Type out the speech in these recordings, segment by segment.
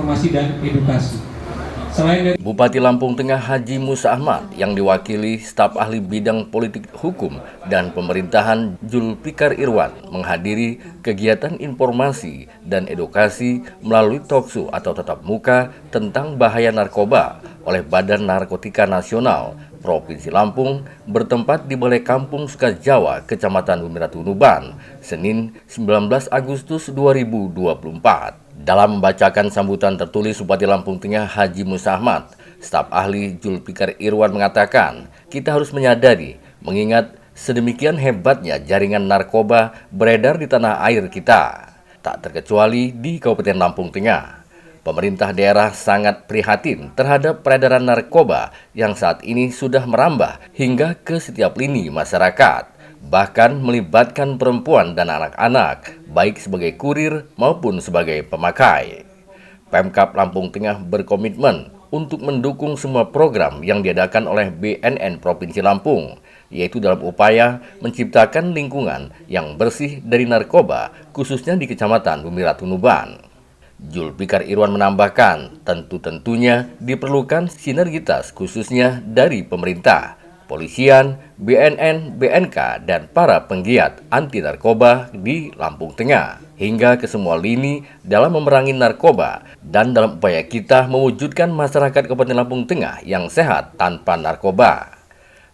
informasi dan edukasi. Selain dari Bupati Lampung Tengah Haji Musa Ahmad yang diwakili staf ahli bidang politik hukum dan pemerintahan Zulfikar Irwan menghadiri kegiatan informasi dan edukasi melalui talkshow atau tatap muka tentang bahaya narkoba oleh Badan Narkotika Nasional Provinsi Lampung bertempat di Balai Kampung Sukajawa, Kecamatan Bumiratu Nuban, Senin 19 Agustus 2024. Dalam membacakan sambutan tertulis Bupati Lampung Tengah Haji Musa Ahmad, staf ahli Zulfikar Irwan mengatakan, kita harus menyadari, mengingat sedemikian hebatnya jaringan narkoba beredar di tanah air kita, tak terkecuali di Kabupaten Lampung Tengah. Pemerintah daerah sangat prihatin terhadap peredaran narkoba yang saat ini sudah merambah hingga ke setiap lini masyarakat, bahkan melibatkan perempuan dan anak-anak, baik sebagai kurir maupun sebagai pemakai. Pemkab Lampung Tengah berkomitmen untuk mendukung semua program yang diadakan oleh BNN Provinsi Lampung, yaitu dalam upaya menciptakan lingkungan yang bersih dari narkoba, khususnya di Kecamatan Bumiratu Nuban. Zulfikar Irwan menambahkan, tentunya diperlukan sinergitas khususnya dari pemerintah, polisian, BNN, BNK, dan para penggiat anti narkoba di Lampung Tengah, hingga ke semua lini dalam memerangi narkoba dan dalam upaya kita mewujudkan masyarakat Kabupaten Lampung Tengah yang sehat tanpa narkoba.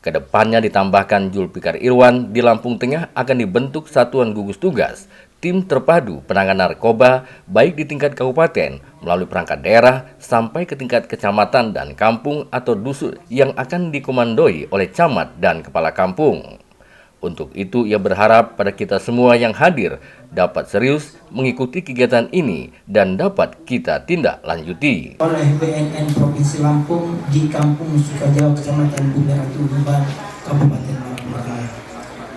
Kedepannya ditambahkan Zulfikar Irwan, di Lampung Tengah akan dibentuk satuan gugus tugas, tim terpadu penanganan narkoba baik di tingkat kabupaten melalui perangkat daerah sampai ke tingkat kecamatan dan kampung atau dusun yang akan dikomandoi oleh camat dan kepala kampung. Untuk itu ia berharap pada kita semua yang hadir dapat serius mengikuti kegiatan ini dan dapat kita tindak lanjuti. Oleh BNN Provinsi Lampung di Kampung Sukajawa, Kecamatan Bumiratu Nuban, Kabupaten Lampung Tengah.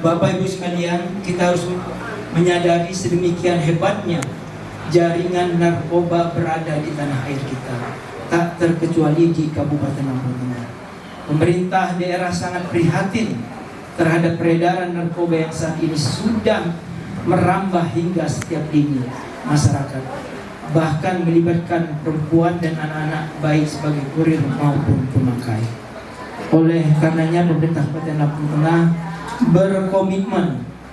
Bapak Ibu sekalian, kita harus menyadari sedemikian hebatnya jaringan narkoba berada di tanah air kita, tak terkecuali di Kabupaten Lampung Tengah. Pemerintah daerah sangat prihatin terhadap peredaran narkoba yang saat ini sudah merambah hingga setiap lini masyarakat, bahkan melibatkan perempuan dan anak-anak baik sebagai kurir maupun pemakai. Oleh karenanya pemerintah Kabupaten Lampung Tengah berkomitmen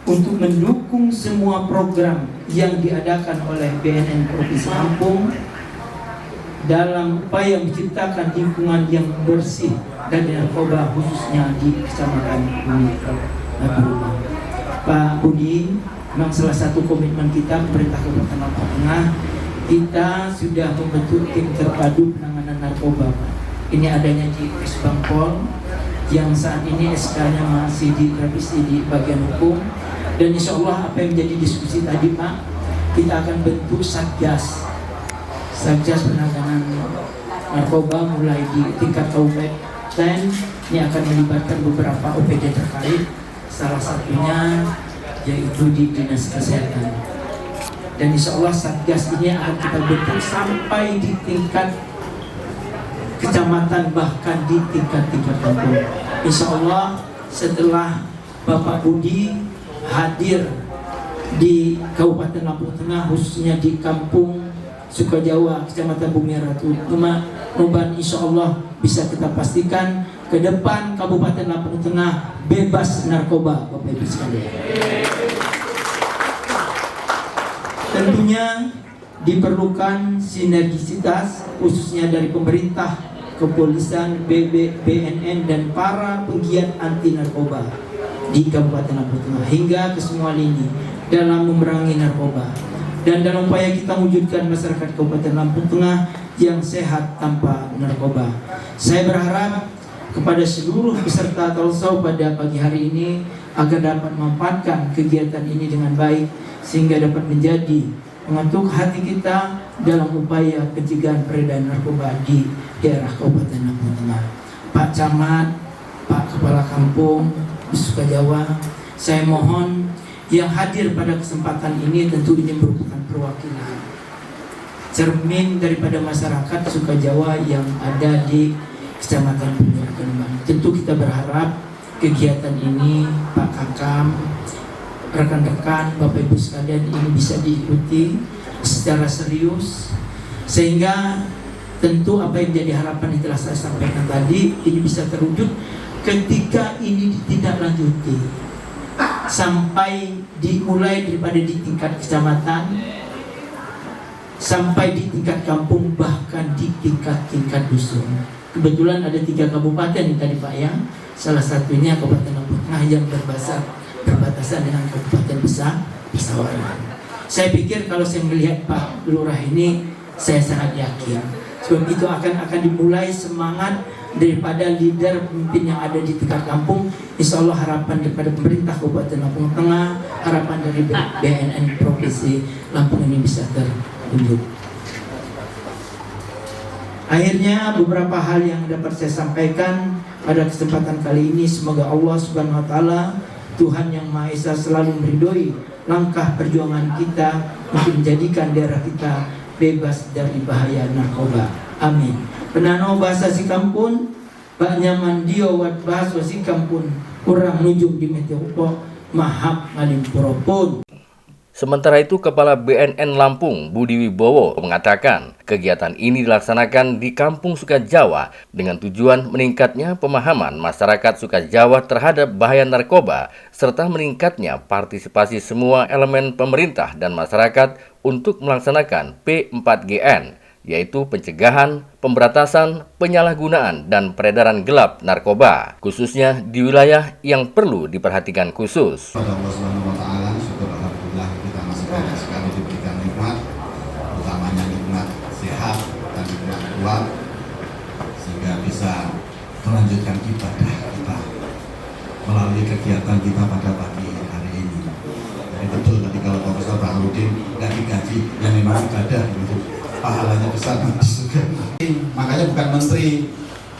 untuk mendukung semua program yang diadakan oleh BNN Provinsi Lampung dalam upaya menciptakan lingkungan yang bersih dari narkoba, khususnya di Kecamatan Bumiratu. Pak Budi, memang salah satu komitmen kita pemerintah Kabupaten Lampung Tengah, kita sudah membentuk tim terpadu penanganan narkoba. Ini adanya di Kesbangpol yang saat ini SK-nya masih direvisi di bagian hukum, dan insya Allah apa yang menjadi diskusi tadi Pak, kita akan bentuk Satgas penanganan narkoba mulai di tingkat kabupaten. Ini akan melibatkan beberapa OPD terkait, salah satunya yaitu di Dinas Kesehatan. Dan insya Allah Satgas ini akan kita bentuk sampai di tingkat kecamatan, bahkan di tingkat kampung. Insya Allah setelah Bapak Budi hadir di Kabupaten Lampung Tengah, khususnya di Kampung Sukajawa, Kecamatan Bumiratu Nuban, insya Allah bisa kita pastikan ke depan Kabupaten Lampung Tengah bebas narkoba, Bapak Ibu sekalian. Tentunya diperlukan sinergisitas khususnya dari pemerintah, kepolisian, BNN, dan para penggiat anti narkoba di Kabupaten Lampung Tengah hingga ke semua lini dalam memerangi narkoba. Dan dalam upaya kita mewujudkan masyarakat Kabupaten Lampung Tengah yang sehat tanpa narkoba. Saya berharap kepada seluruh peserta talkshow pada pagi hari ini agar dapat memanfaatkan kegiatan ini dengan baik, sehingga dapat menjadi mengetuk hati kita dalam upaya pencegahan peredaran narkoba di daerah Kabupaten Lampung Tengah. Pak Camat, Pak Kepala Kampung Sukajawa, saya mohon yang hadir pada kesempatan ini, tentu ini merupakan perwakilan cermin daripada masyarakat Sukajawa yang ada di Kecamatan Bumiratu Nuban. Tentu kita berharap kegiatan ini, Pak Kakam, rekan-rekan, Bapak Ibu sekalian, ini bisa diikuti secara serius Sehingga tentu apa yang jadi harapan yang telah saya sampaikan tadi ini bisa terwujud ketika ini ditindaklanjuti sampai dimulai daripada di tingkat kecamatan sampai di tingkat kampung, bahkan di tingkat dusun. Kebetulan ada 3 kabupaten yang tadi Pak ya, salah satunya Kabupaten Lampung Tengah yang berbatasan dengan Kabupaten Pesawaran. Saya pikir kalau saya melihat Pak Lurah ini, saya sangat yakin. Sebab itu akan dimulai semangat daripada leader pemimpin yang ada di tingkat kampung. Insya Allah harapan daripada pemerintah Kabupaten Lampung Tengah, harapan dari BNN Provinsi Lampung ini bisa terwujud. Akhirnya beberapa hal yang dapat saya sampaikan pada kesempatan kali ini, semoga Allah Subhanahu wa taala, Tuhan yang Maha Esa, selalu meridhoi langkah perjuangan kita untuk menjadikan daerah kita bebas dari bahaya narkoba. Amin. Penano bahasa Sikampun, Pak Nyaman Dio wat bahasa Sikampun, kurang nunjuk di Meteupo, mahap ngalimpuropun. Sementara itu, Kepala BNN Lampung, Budi Wibowo, mengatakan kegiatan ini dilaksanakan di Kampung Sukajawa dengan tujuan meningkatnya pemahaman masyarakat Sukajawa terhadap bahaya narkoba, serta meningkatnya partisipasi semua elemen pemerintah dan masyarakat untuk melaksanakan P4GN, yaitu pencegahan, pemberantasan, penyalahgunaan, dan peredaran gelap narkoba, khususnya di wilayah yang perlu diperhatikan khusus. Pada Allah Subhanahu wa taala, syukur alhamdulillah kita masih banyak sekali diberikan nikmat, utamanya nikmat sehat dan nikmat kuat, sehingga bisa melanjutkan ibadah kita melalui kegiatan kita pada pagi hari ini. Jadi betul tadi kalau Profesor Baharudin nggak digaji, ya memang ibadah gitu. Pahalanya besar nanti juga. Makanya bukan Menteri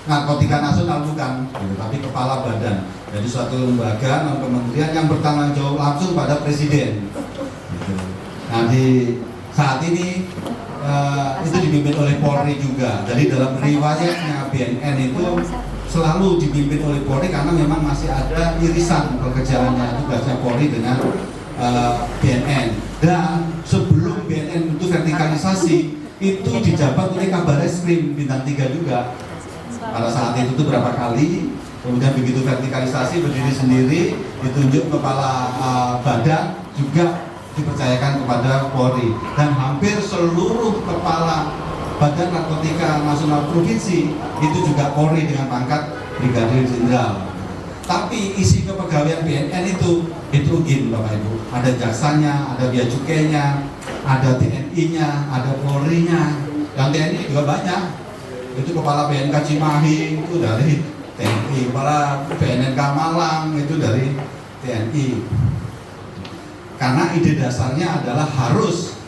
Narkotika Nasional, bukan, tapi kepala badan. Jadi suatu lembaga non kementerian yang bertanggung jawab langsung pada presiden. Nah di saat ini itu dipimpin oleh Polri juga. Jadi dalam riwayatnya BNN itu selalu dipimpin oleh Polri karena memang masih ada irisan pekerjaannya tugasnya Polri dengan BNN. Dan sebelum BNN itu vertikalisasi, itu dijabat oleh Kabar Eskrim Bintang 3 juga. Pada saat itu berapa kali, kemudian begitu vertikalisasi berdiri sendiri, ditunjuk kepala badan, juga dipercayakan kepada Polri. Dan hampir seluruh kepala Badan Narkotika Nasional Provinsi itu juga Polri dengan pangkat Brigadir Jenderal. Tapi isi kepegawaian BNN itu heterogen Bapak Ibu. Ada jaksanya, ada bea cukainya, ada TNI-nya, ada Polri-nya. Yang TNI juga banyak. Itu kepala BNK Cimahi itu dari TNI, kepala BNNK Malang itu dari TNI. Karena ide dasarnya adalah harus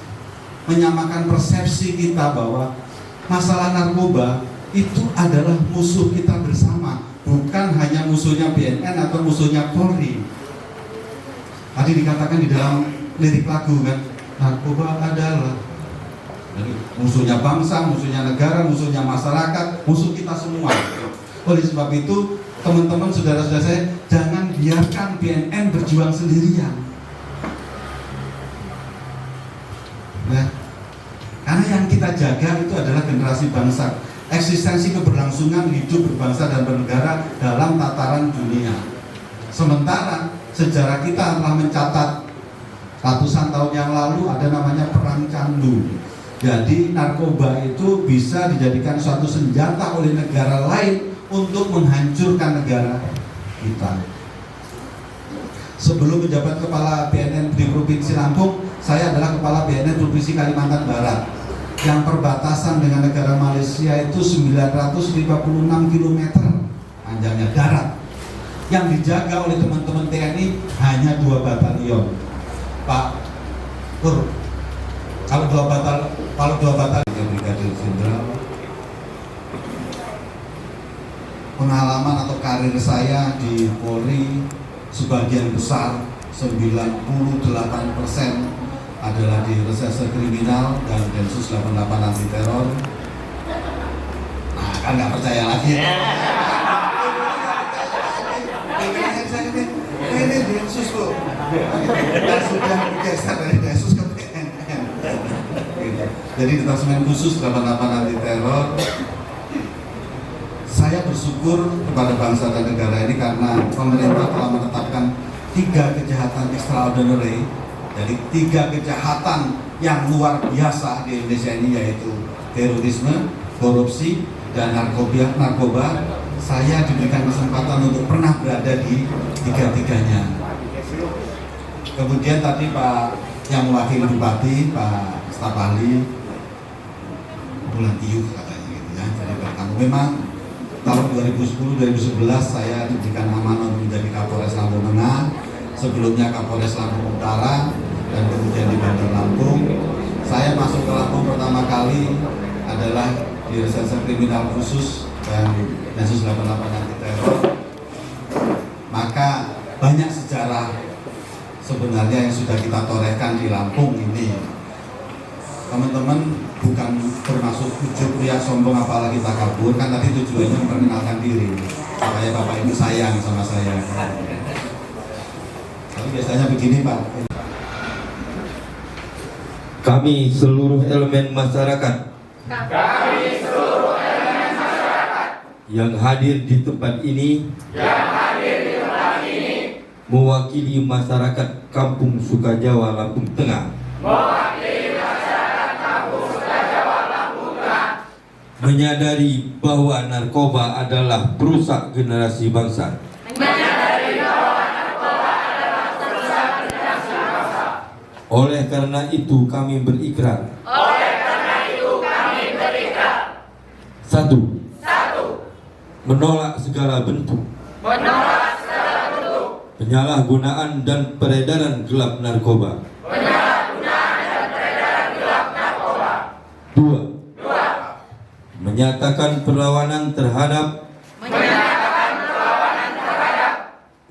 menyamakan persepsi kita bahwa masalah narkoba itu adalah musuh kita bersama, bukan hanya musuhnya BNN atau musuhnya Polri. Tadi dikatakan di dalam lirik lagu kan, narkoba adalah musuhnya bangsa, musuhnya negara, musuhnya masyarakat, musuh kita semua. Oleh sebab itu, teman-teman, saudara-saudara saya, jangan biarkan BNN berjuang sendirian. Nah, karena yang kita jaga itu adalah generasi bangsa, eksistensi keberlangsungan hidup berbangsa dan bernegara dalam tataran dunia. Sementara sejarah kita telah mencatat ratusan tahun yang lalu ada namanya perang candu. Jadi narkoba itu bisa dijadikan suatu senjata oleh negara lain untuk menghancurkan negara kita. Sebelum menjabat kepala BNN di Provinsi Lampung, saya adalah kepala BNN Provinsi Kalimantan Barat. Yang perbatasan dengan negara Malaysia itu 956 km panjangnya darat. Yang dijaga oleh teman-teman TNI hanya 2 batalion. Pak Pur, kalau dua batalion Brigadir Jenderal, pengalaman atau karir saya di Polri sebagian besar 98% adalah di reserse kriminal dan Densus 88 anti teror. Nah, kan nggak percaya lagi. Ini Densus kok. Dan sudah bergeser dari Densus ke BNN. Jadi Detasemen Khusus 88 Anti Teror, saya bersyukur kepada bangsa dan negara ini karena pemerintah telah menetapkan 3 kejahatan extraordinary, jadi 3 kejahatan yang luar biasa di Indonesia ini, yaitu terorisme, korupsi, dan narkoba. Saya diberikan kesempatan untuk pernah berada di 3-tiganya. Kemudian tadi Pak yang mewakili Bupati, Pak Staf Ahli bulan Tiuh katanya gitu ya. Jadi kamu memang tahun 2010-2011 saya diberikan amanah untuk menjadi Kapolres Lampung Tengah, sebelumnya Kapolres Lampung Utara, dan kemudian di Bandar Lampung. Saya masuk ke Lampung pertama kali adalah di Reserse Kriminal Khusus dan Densus 88 Anti Teror. Maka banyak sejarah sebenarnya yang sudah kita torehkan di Lampung ini. Teman-teman bukan bermaksud ujub riak sombong apalagi takabur, kan tadi tujuannya memperkenalkan diri supaya Bapak Ibu sayang sama saya. Tapi biasanya begini Pak. Kami seluruh elemen masyarakat yang hadir di tempat ini, mewakili masyarakat Kampung Sukajawa, Lampung Tengah, menyadari bahwa narkoba adalah perusak generasi bangsa. Oleh karena itu kami berikrar. Satu, menolak segala bentuk penyalahgunaan dan peredaran gelap narkoba. Dua, menyatakan perlawanan terhadap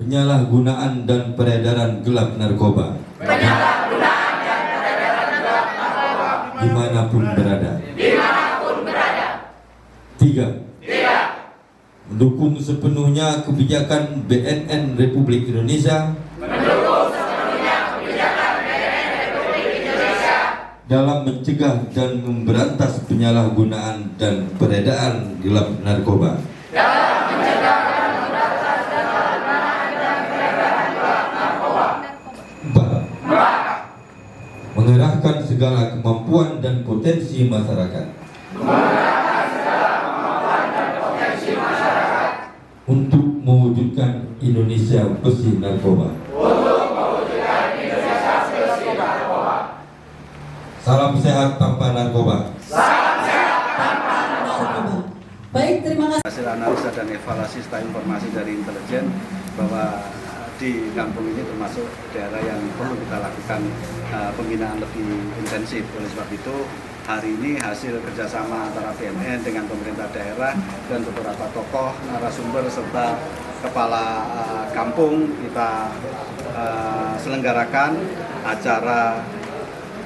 penyalahgunaan dan peredaran gelap narkoba dimanapun berada. Tiga, mendukung sepenuhnya kebijakan BNN Republik Indonesia dalam mencegah dan memberantas penyalahgunaan dan peredaran gelap narkoba. Empat, mengerahkan segala kemampuan dan potensi masyarakat untuk mewujudkan Indonesia bersih narkoba. Salam sehat tanpa narkoba. Baik, terima kasih. Hasil analisa dan evaluasi serta informasi dari intelijen bahwa di kampung ini termasuk daerah yang perlu kita lakukan pembinaan lebih intensif. Oleh sebab itu, hari ini hasil kerjasama antara BNN dengan pemerintah daerah dan beberapa tokoh, narasumber serta kepala kampung kita selenggarakan acara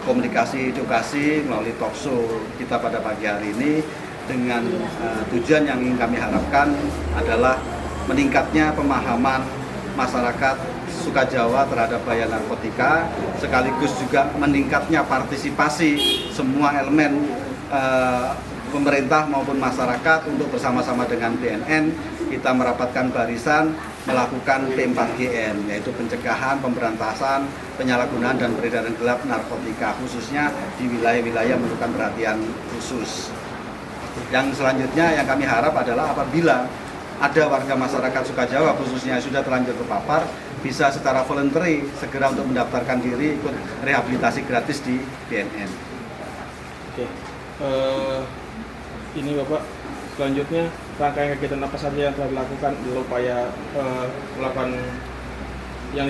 komunikasi edukasi melalui talkshow kita pada pagi hari ini dengan tujuan yang ingin kami harapkan adalah meningkatnya pemahaman masyarakat Sukajawa terhadap bahaya narkotika, sekaligus juga meningkatnya partisipasi semua elemen pemerintah maupun masyarakat untuk bersama-sama dengan BNN kita merapatkan barisan melakukan P4GN, yaitu pencegahan, pemberantasan, penyalahgunaan dan peredaran gelap narkotika, khususnya di wilayah-wilayah memerlukan perhatian khusus. Yang selanjutnya yang kami harap adalah apabila ada warga masyarakat Sukajawa khususnya sudah terlanjur terpapar, bisa secara voluntary segera untuk mendaftarkan diri ikut rehabilitasi gratis di BNN. Oke, ini Bapak, selanjutnya rangkaian kegiatan apa saja yang telah dilakukan dalam upaya melakukan yang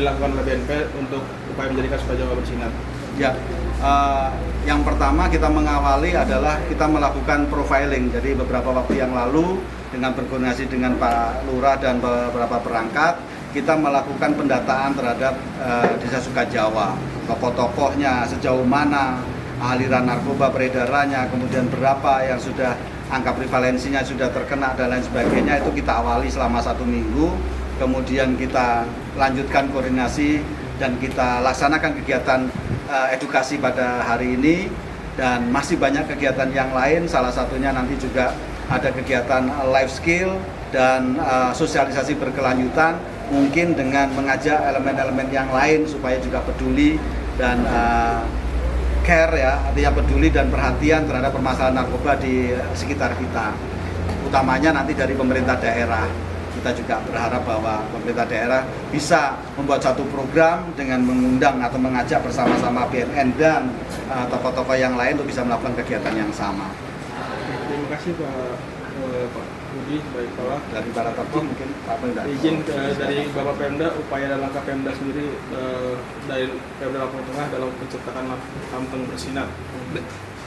dilakukan oleh BNP untuk upaya menjadikan Sukajawa bersinar? Ya, yang pertama kita mengawali adalah kita melakukan profiling. Jadi beberapa waktu yang lalu dengan berkoordinasi dengan Pak Lurah dan beberapa perangkat, kita melakukan pendataan terhadap Desa Sukajawa, tokoh-tokohnya, sejauh mana aliran narkoba peredarannya, kemudian berapa yang sudah angka prevalensinya sudah terkena dan lain sebagainya. Itu kita awali selama 1 minggu, kemudian kita lanjutkan koordinasi dan kita laksanakan kegiatan edukasi pada hari ini, dan masih banyak kegiatan yang lain. Salah satunya nanti juga ada kegiatan life skill dan sosialisasi berkelanjutan, mungkin dengan mengajak elemen-elemen yang lain supaya juga peduli dan care, ya, artinya peduli dan perhatian terhadap permasalahan narkoba di sekitar kita, utamanya nanti dari pemerintah daerah. Kita juga berharap bahwa pemerintah daerah bisa membuat satu program dengan mengundang atau mengajak bersama-sama BNN dan tokoh-tokoh yang lain untuk bisa melakukan kegiatan yang sama. Terima kasih Pak Budi, baik Pak. Dari para tokoh mungkin Pak Pemda. Izin dari Bapak Pemda, upaya dan langkah Pemda sendiri dari Pemda Lampung Tengah dalam penciptakan Lampung Bersinar.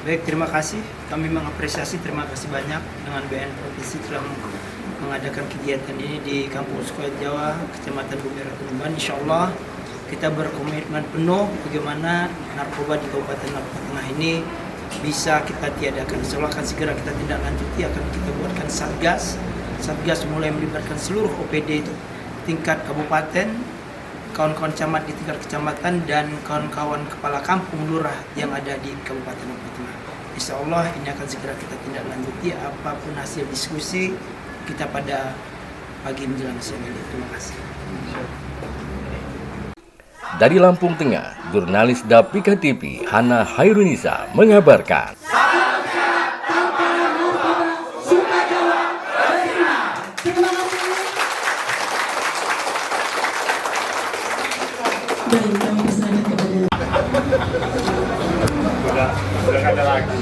Baik, terima kasih. Kami mengapresiasi, terima kasih banyak dengan BNN Provinsi telah mengadakan kegiatan ini di Kampung Sukoharjo Jawa, Kecamatan Bumirat Tuban. Insya Allah kita berkomitmen penuh bagaimana narkoba di Kabupaten Lampung Tengah ini bisa kita tiadakan. Insya Allah akan segera kita tindak lanjuti, akan kita buatkan Satgas mulai melibatkan seluruh OPD itu tingkat kabupaten, kawan-kawan camat di tingkat kecamatan, dan kawan-kawan kepala kampung lurah yang ada di Kabupaten Lampung Tengah. Insya Allah ini akan segera kita tindak lanjuti apapun hasil diskusi kita pada pagi menjelang siang ini. Terima kasih. Dari Lampung Tengah, jurnalis Dapika TV Hana Hairunisa mengabarkan. Baik, kami persilakan kepada Udah ada lagi.